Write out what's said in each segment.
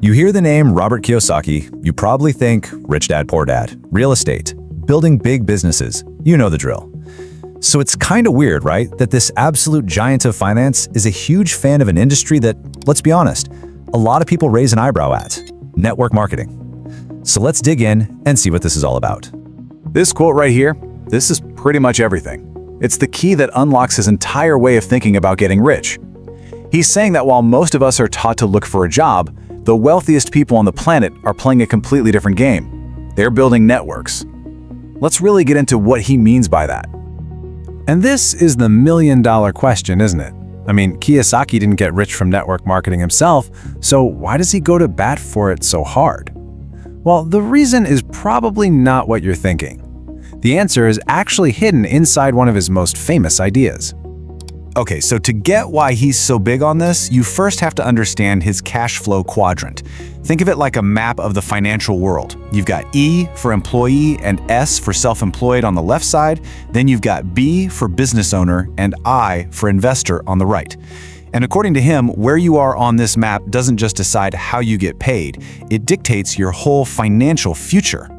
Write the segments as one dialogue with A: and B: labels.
A: You hear the name Robert Kiyosaki, you probably think rich dad, poor dad, real estate, building big businesses. You know the drill. So it's kind of weird, right, that this absolute giant of finance is a huge fan of an industry that, let's be honest, a lot of people raise an eyebrow at: network marketing. So let's dig in and see what this is all about.
B: This quote right here, this is pretty much everything. It's the key that unlocks his entire way of thinking about getting rich. He's saying that while most of us are taught to look for a job, the wealthiest people on the planet are playing a completely different game. They're building networks. Let's really get into what he means by that.
C: And this is the million-dollar question, isn't it? I mean, Kiyosaki didn't get rich from network marketing himself, so why does he go to bat for it so hard? Well, the reason is probably not what you're thinking. The answer is actually hidden inside one of his most famous ideas.
A: Okay, so to get why he's so big on this, you first have to understand his cash flow quadrant. Think of it like a map of the financial world. You've got E for employee and S for self-employed on the left side, then you've got B for business owner and I for investor on the right. And according to him, where you are on this map doesn't just decide how you get paid, it dictates your whole financial future.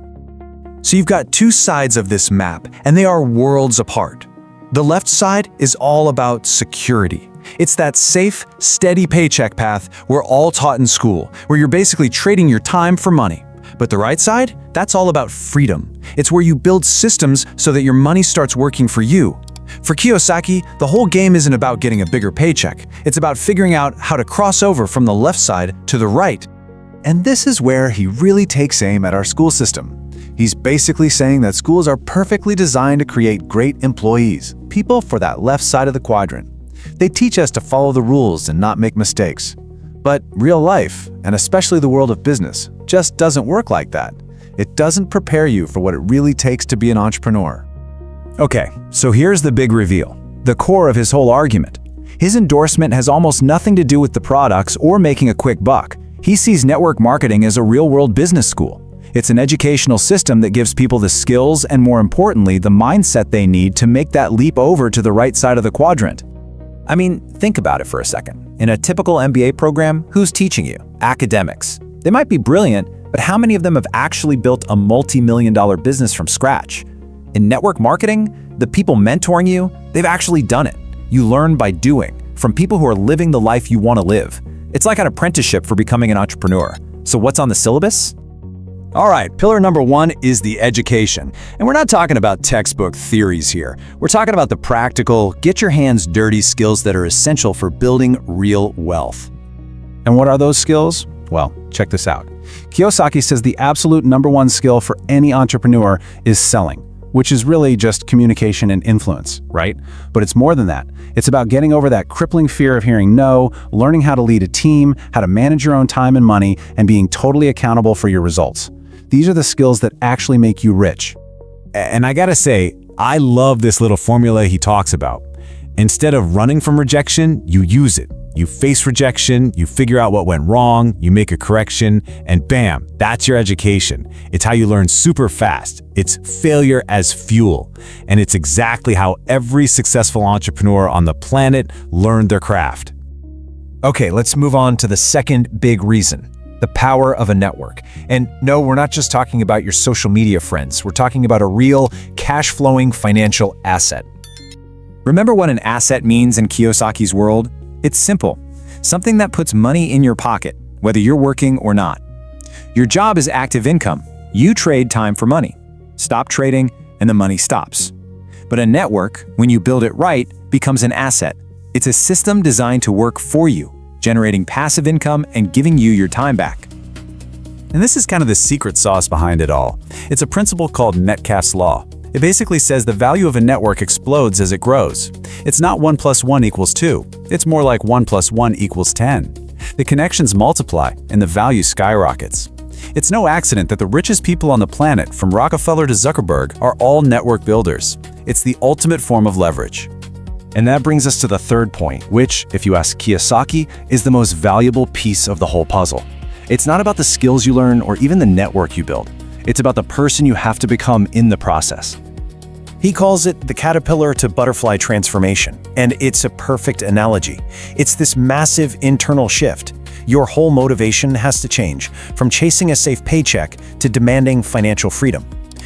A: So you've got two sides of this map, and they are worlds apart. The left side is all about security. It's that safe, steady paycheck path we're all taught in school, where you're basically trading your time for money. But the right side, that's all about freedom. It's where you build systems so that your money starts working for you. For Kiyosaki, the whole game isn't about getting a bigger paycheck. It's about figuring out how to cross over from the left side to the right. And this is where he really takes aim at our school system. He's basically saying that schools are perfectly designed to create great employees, people for that left side of the quadrant. They teach us to follow the rules and not make mistakes. But real life, and especially the world of business, just doesn't work like that. It doesn't prepare you for what it really takes to be an entrepreneur. Okay, so here's the big reveal, the core of his whole argument. His endorsement has almost nothing to do with the products or making a quick buck. He sees network marketing as a real-world business school. It's an educational system that gives people the skills and, more importantly, the mindset they need to make that leap over to the right side of the quadrant. I mean, think about it for a second. In a typical MBA program, who's teaching you? Academics. They might be brilliant, but how many of them have actually built a multi-million-dollar business from scratch? In network marketing, the people mentoring you, they've actually done it. You learn by doing, from people who are living the life you want to live. It's like an apprenticeship for becoming an entrepreneur. So what's on the syllabus? All right, pillar number one is the education. And we're not talking about textbook theories here. We're talking about the practical, get your hands dirty skills that are essential for building real wealth. And what are those skills? Well, check this out. Kiyosaki says the absolute number one skill for any entrepreneur is selling, which is really just communication and influence, right? But it's more than that. It's about getting over that crippling fear of hearing no, learning how to lead a team, how to manage your own time and money, and being totally accountable for your results. These are the skills that actually make you rich.
D: And I gotta say, I love this little formula he talks about. Instead of running from rejection, you use it. You face rejection, you figure out what went wrong, you make a correction, and bam, that's your education. It's how you learn super fast. It's failure as fuel. And it's exactly how every successful entrepreneur on the planet learned their craft.
A: Okay, let's move on to the second big reason. The power of a network. And no, we're not just talking about your social media friends. We're talking about a real, cash-flowing financial asset. Remember what an asset means in Kiyosaki's world? It's simple. Something that puts money in your pocket, whether you're working or not. Your job is active income. You trade time for money. Stop trading, and the money stops. But a network, when you build it right, becomes an asset. It's a system designed to work for you, generating passive income and giving you your time back.
D: And this is kind of the secret sauce behind it all. It's a principle called Metcalfe's law. It basically says the value of a network explodes as it grows. It's not 1 + 1 = 2. It's more like 1 + 1 = 10. The connections multiply and the value skyrockets. It's no accident that the richest people on the planet, from Rockefeller to Zuckerberg, are all network builders. It's the ultimate form of leverage. And that brings us to the third point, which, if you ask Kiyosaki, is the most valuable piece of the whole puzzle. It's not about the skills you learn or even the network you build. It's about the person you have to become in the process. He calls it the caterpillar to butterfly transformation, and it's a perfect analogy. It's this massive internal shift.
C: Your whole motivation has to change, from chasing a safe paycheck to demanding financial freedom.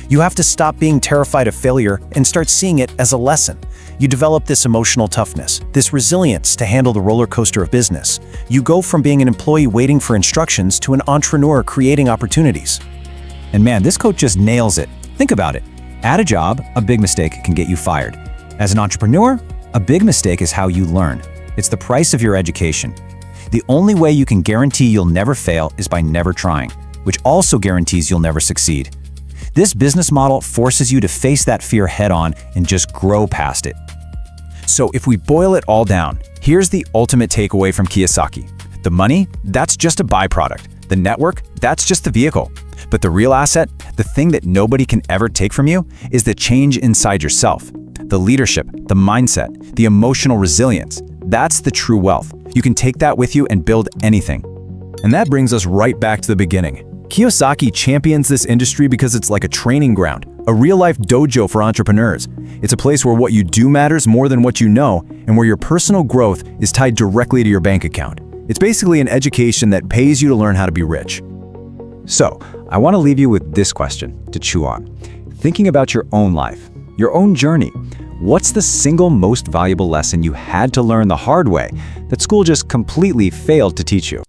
C: You have to stop being terrified of failure and start seeing it as a lesson. You develop this emotional toughness, this resilience to handle the roller coaster of business. You go from being an employee waiting for instructions to an entrepreneur creating opportunities.
A: And man, this quote just nails it. Think about it. At a job, a big mistake can get you fired. As an entrepreneur, a big mistake is how you learn. It's the price of your education. The only way you can guarantee you'll never fail is by never trying, which also guarantees you'll never succeed. This business model forces you to face that fear head-on and just grow past it. So if we boil it all down, here's the ultimate takeaway from Kiyosaki. The money, that's just a byproduct. The network, that's just the vehicle. But the real asset, the thing that nobody can ever take from you, is the change inside yourself. The leadership, the mindset, the emotional resilience. That's the true wealth. You can take that with you and build anything.
B: And that brings us right back to the beginning. Kiyosaki champions this industry because it's like a training ground, a real-life dojo for entrepreneurs. It's a place where what you do matters more than what you know, and where your personal growth is tied directly to your bank account. It's basically an education that pays you to learn how to be rich.
A: So, I want to leave you with this question to chew on. Thinking about your own life, your own journey, what's the single most valuable lesson you had to learn the hard way that school just completely failed to teach you?